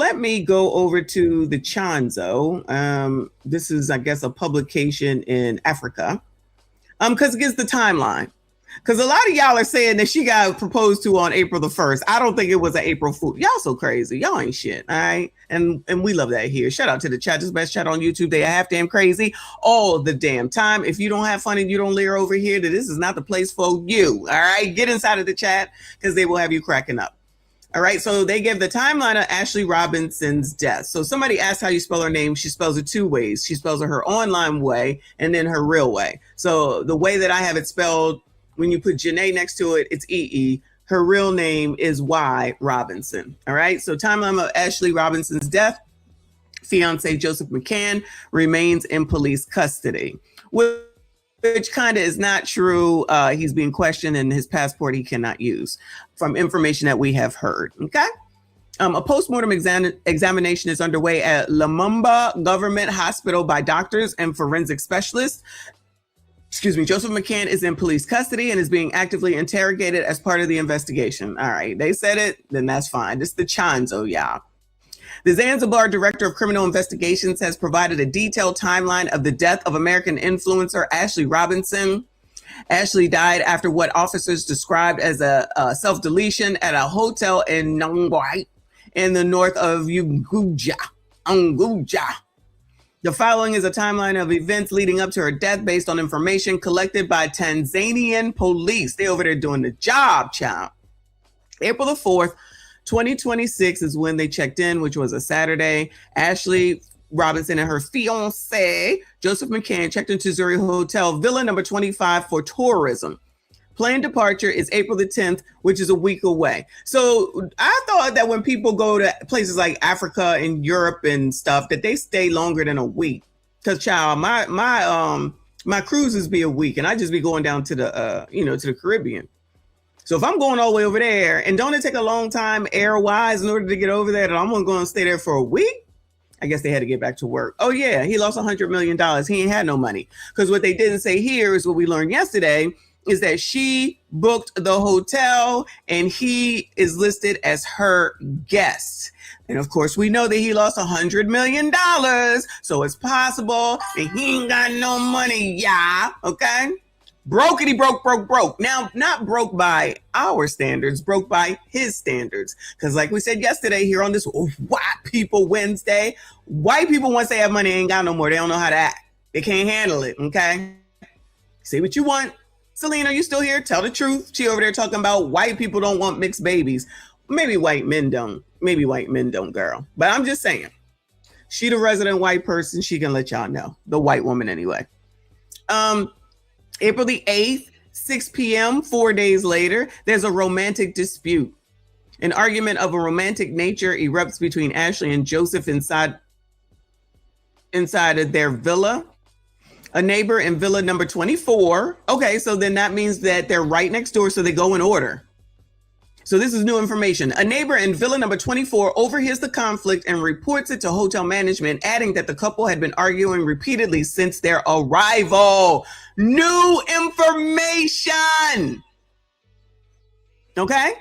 let me go over to the Chanzo. This is, I guess, a publication in Africa. Because it gives the timeline. Because a lot of y'all are saying that she got proposed to on April the 1st. I don't think it was an April Fool. Y'all so crazy. Y'all ain't shit. All right. And we love that here. Shout out to the chat. This is the best chat on YouTube. They are half damn crazy all the damn time. If you don't have fun and you don't leer over here, then this is not the place for you. All right. Get inside of the chat because they will have you cracking up. All right. So they give the timeline of Ashlee Robinson's death. So somebody asked how you spell her name. She spells it two ways. She spells it her online way and then her real way. So the way that I have it spelled, when you put Janae next to it, it's E-E. Her real name is Y Robinson. All right. So timeline of Ashlee Robinson's death. Fiance Joseph McCann remains in police custody, which kind of is not true. He's being questioned and his passport he cannot use from information that we have heard. Okay. A postmortem examination is underway at Lumumba Government Hospital by doctors and forensic specialists. Joseph McCann is in police custody and is being actively interrogated as part of the investigation. All right, they said it, then that's fine. This is the Chanzo, y'all. The Zanzibar Director of Criminal Investigations has provided a detailed timeline of the death of American influencer Ashlee Robinson. Ashlee died after what officers described as a self-deletion at a hotel in Nongwai in the north of Unguja. The following is a timeline of events leading up to her death based on information collected by Tanzanian police. They over there doing the job, child. April the 4th, 2026 is when they checked in, which was a Saturday. Ashlee Robinson and her fiancé, Joseph McCann, checked into Zurich Hotel Villa number 25 for tourism. Planned departure is April the 10th, which is a week away. So I thought that when people go to places like Africa and Europe and stuff, that they stay longer than a week. Because, child, my cruises be a week, and I just be going down to the to the Caribbean. So if I'm going all the way over there, and don't it take a long time air-wise in order to get over there, that I'm going to stay there for a week? I guess they had to get back to work. Oh, yeah, he lost $100 million. He ain't had no money. Because what they didn't say here is what we learned yesterday, is that she booked the hotel and he is listed as her guest. And of course, we know that he lost $100 million. So it's possible that he ain't got no money, yeah. Okay. Brokety broke. Now, not broke by our standards, broke by his standards. Because like we said yesterday here on this White People Wednesday, white people, once they have money, ain't got no more. They don't know how to act. They can't handle it. Okay. Say what you want. Selena, are you still here? Tell the truth. She over there talking about white people don't want mixed babies. Maybe white men don't. Maybe white men don't, girl. But I'm just saying. She the resident white person. She can let y'all know. The white woman anyway. April the 8th, 6 p.m., 4 days later, there's a romantic dispute. An argument of a romantic nature erupts between Ashlee and Joseph inside of their villa. A neighbor in villa number 24. Okay, so then that means that they're right next door, so they go in order. So this is new information. A neighbor in villa number 24 overhears the conflict and reports it to hotel management, adding that the couple had been arguing repeatedly since their arrival. New information. Okay?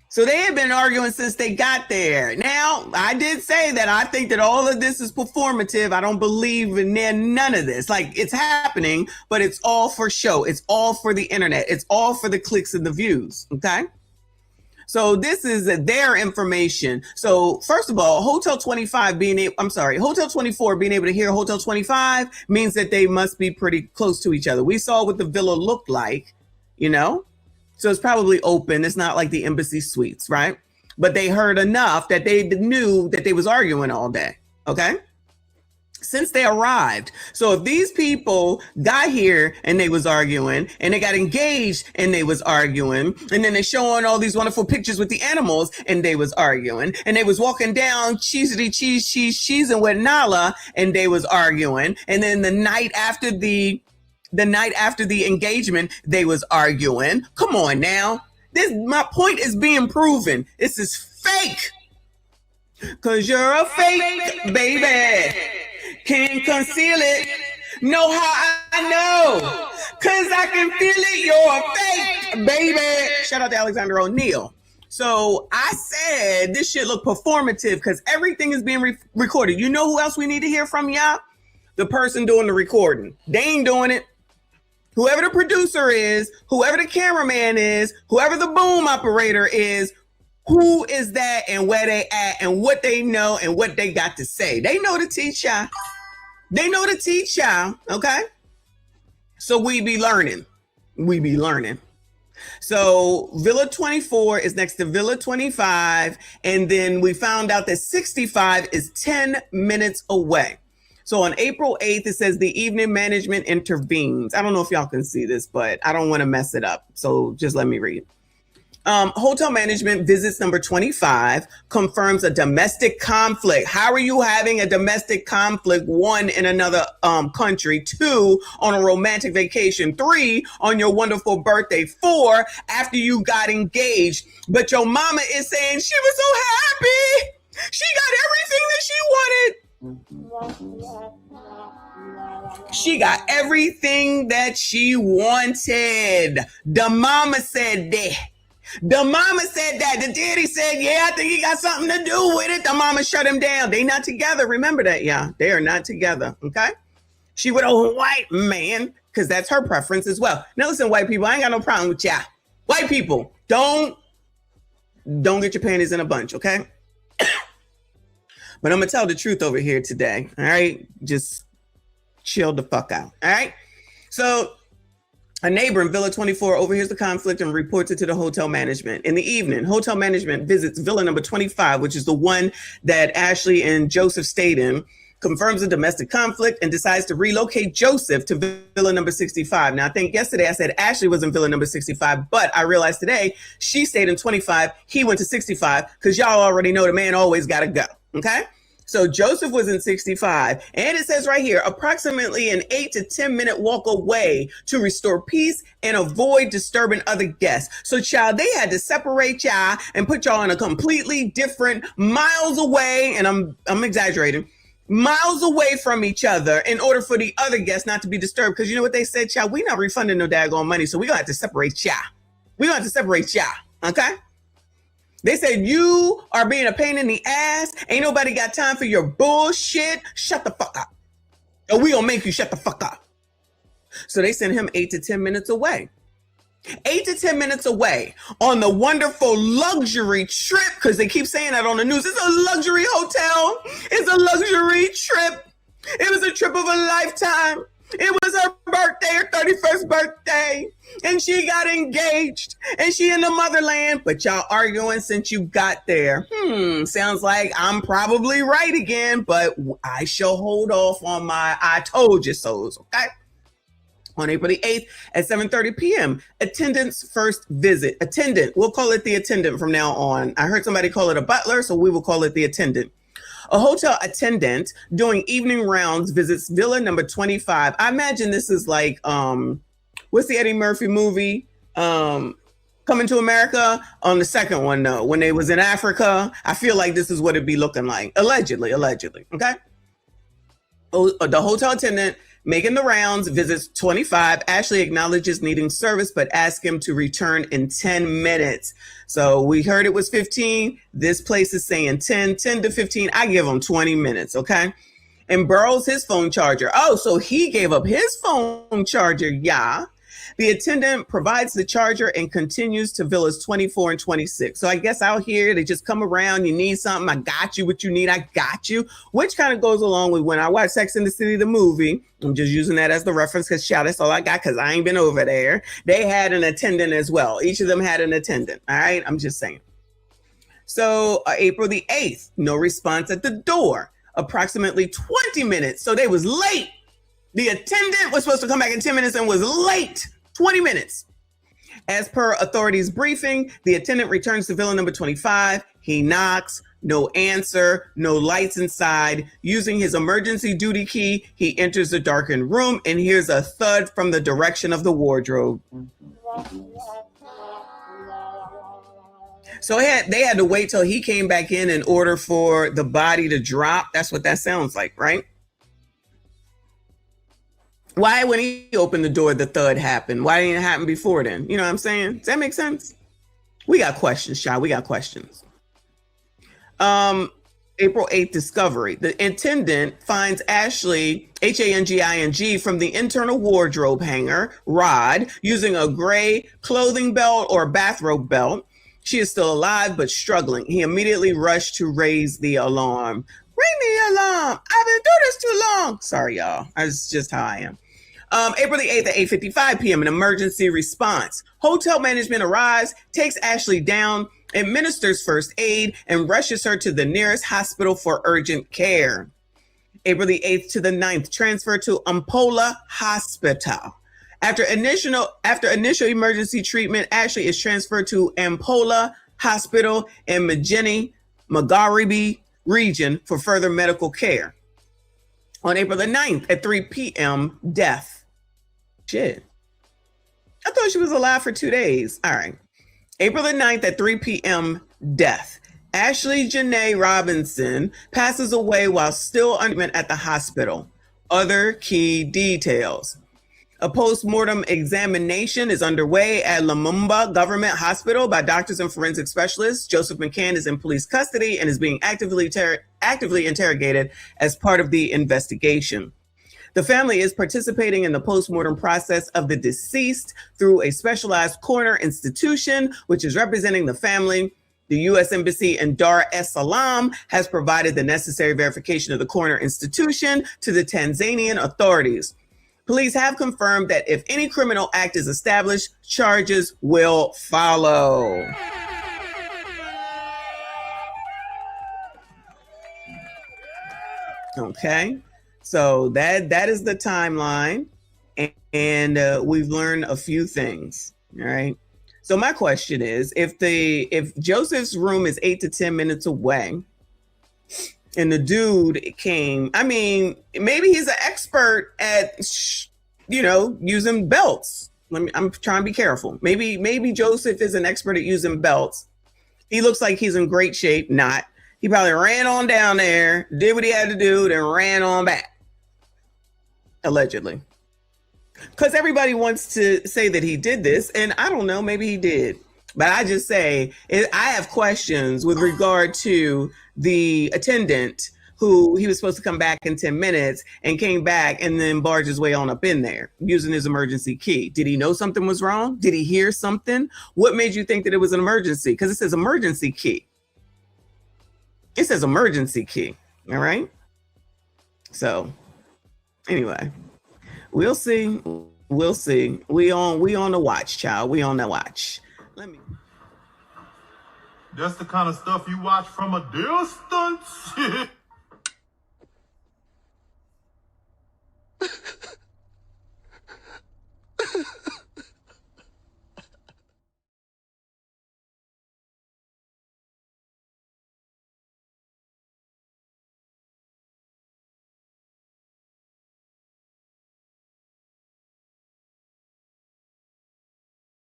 So they had been arguing since they got there. Now, I did say that I think that all of this is performative. I don't believe in none of this. Like, it's happening, but it's all for show. It's all for the internet. It's all for the clicks and the views. Okay? So this is their information. So first of all, Hotel 24 being able to hear Hotel 25 means that they must be pretty close to each other. We saw what the villa looked like, So it's probably open. It's not like the embassy suites, right? But they heard enough that they knew that they was arguing all day, okay? Since they arrived. So if these people got here and they was arguing and they got engaged and they was arguing and then they showing all these wonderful pictures with the animals and they was arguing and they was walking down cheese and with Nala and they was arguing. And then the night after the engagement, they was arguing. Come on now. My point is being proven. This is fake. 'Cause you're a fake, baby. Can't conceal it. Know how I know? 'Cause I can feel it. You're a fake, baby. Shout out to Alexander O'Neal. So I said this shit look performative because everything is being recorded. You know who else we need to hear from, y'all? The person doing the recording. They ain't doing it. Whoever the producer is, whoever the cameraman is, whoever the boom operator is, who is that and where they at and what they know and what they got to say. They know to teach y'all. They know to teach y'all, okay? So we be learning. We be learning. So Villa 24 is next to Villa 25. And then we found out that 65 is 10 minutes away. So on April 8th, it says the evening management intervenes. I don't know if y'all can see this, but I don't want to mess it up. So just let me read. Hotel management visits number 25 confirms a domestic conflict. How are you having a domestic conflict? 1, in another country. 2, on a romantic vacation. 3, on your wonderful birthday. 4, after you got engaged. But your mama is saying she was so happy. She got everything that she wanted. She got everything that she wanted. The mama said that. The mama said that. The daddy said, yeah, I think he got something to do with it. The mama shut him down. They not together. Remember that, yeah. They are not together, okay? She with a white man, because that's her preference as well. Now listen, white people, I ain't got no problem with y'all. White people, don't get your panties in a bunch, okay? But I'm going to tell the truth over here today, all right? Just chill the fuck out, all right? So a neighbor in Villa 24 overhears the conflict and reports it to the hotel management. In the evening, hotel management visits Villa number 25, which is the one that Ashlee and Joseph stayed in, confirms a domestic conflict, and decides to relocate Joseph to Villa number 65. Now, I think yesterday I said Ashlee was in Villa number 65, but I realized today she stayed in 25. He went to 65 because y'all already know the man always got to go. Okay. So Joseph was in 65, and it says right here, approximately an 8 to 10 minute walk away to restore peace and avoid disturbing other guests. So child, they had to separate y'all and put y'all in a completely different miles away. And I'm exaggerating, miles away from each other in order for the other guests not to be disturbed. Cause you know what they said, child, we not refunding no daggone money. So we gonna have to separate y'all. We gonna have to separate y'all. Okay. They said, you are being a pain in the ass. Ain't nobody got time for your bullshit. Shut the fuck up. Or we gonna make you shut the fuck up. So they sent him 8 to 10 minutes away. 8 to 10 minutes away on the wonderful luxury trip, because they keep saying that on the news. It's a luxury hotel. It's a luxury trip. It was a trip of a lifetime. It was her birthday, her 31st birthday, and she got engaged, and she in the motherland, but y'all arguing since you got there. Sounds like I'm probably right again, but I shall hold off on my I told you so's, okay? On April the 8th at 7:30 p.m., attendant's first visit. Attendant, we'll call it the attendant from now on. I heard somebody call it a butler, so we will call it the attendant. A hotel attendant doing evening rounds visits Villa number 25. I imagine this is like, what's the Eddie Murphy movie? Coming to America, on the second one, though, when they was in Africa. I feel like this is what it'd be looking like. Allegedly, okay? The hotel attendant making the rounds visits 25. Ashlee acknowledges needing service, but asks him to return in 10 minutes. So we heard it was 15. This place is saying 10 to 15. I give him 20 minutes, okay? And borrows his phone charger. Oh, so he gave up his phone charger, yeah. The attendant provides the charger and continues to villas 24 and 26. So I guess out here, they just come around. You need something. I got you what you need. I got you, which kind of goes along with when I watch Sex and the City, the movie. I'm just using that as the reference because, shout, that's all I got because I ain't been over there. They had an attendant as well. Each of them had an attendant. All right. I'm just saying. So April the 8th, no response at the door. Approximately 20 minutes. So they was late. The attendant was supposed to come back in 10 minutes and was late. 20 minutes. As per authorities briefing, the attendant returns to Villa number 25. He knocks, no answer, no lights inside. Using his emergency duty key, he enters the darkened room and hears a thud from the direction of the wardrobe. So they had to wait till he came back in order for the body to drop. That's what that sounds like, right? Why, when he opened the door, the thud happened? Why didn't it happen before then? You know what I'm saying? Does that make sense? We got questions, child. We got questions. April 8th discovery. The attendant finds Ashlee, Hanging, from the internal wardrobe hanger rod using a gray clothing belt or bathrobe belt. She is still alive but struggling. He immediately rushed to raise the alarm. Ring the alarm. I've been doing this too long. Sorry, y'all. That's just how I am. April the 8th at 8:55 p.m. an emergency response. Hotel management arrives, takes Ashlee down, administers first aid, and rushes her to the nearest hospital for urgent care. April the 8th to the 9th, transfer to Ampola Hospital. After initial emergency treatment, Ashlee is transferred to Ampola Hospital in Magharibi region for further medical care. On April the 9th at 3 p.m., death. Shit. I thought she was alive for 2 days. All right. April the 9th at 3 p.m., death. Ashlee Janae Robinson passes away while still at the hospital. Other key details. A post-mortem examination is underway at Lumumba Government Hospital by doctors and forensic specialists. Joseph McCann is in police custody and is being actively interrogated as part of the investigation. The family is participating in the post-mortem process of the deceased through a specialized coroner institution, which is representing the family. The U.S. Embassy in Dar es Salaam has provided the necessary verification of the coroner institution to the Tanzanian authorities. Police have confirmed that if any criminal act is established, charges will follow. Okay, so that is the timeline, and we've learned a few things. All right. So my question is, if Joseph's room is 8 to 10 minutes away, and the dude came, I mean, maybe he's an expert at, using belts. I'm trying to be careful. Maybe Joseph is an expert at using belts. He looks like he's in great shape. Not. He probably ran on down there, did what he had to do, then ran on back. Allegedly. Because everybody wants to say that he did this, and I don't know, maybe he did. But I just say, I have questions with regard to the attendant who he was supposed to come back in 10 minutes and came back and then barged his way on up in there using his emergency key. Did he know something was wrong? Did he hear something? What made you think that it was an emergency? Because it says emergency key. It says emergency key. All right. So anyway, we'll see. We'll see. We on the watch, child. We on the watch. That's the kind of stuff you watch from a distance.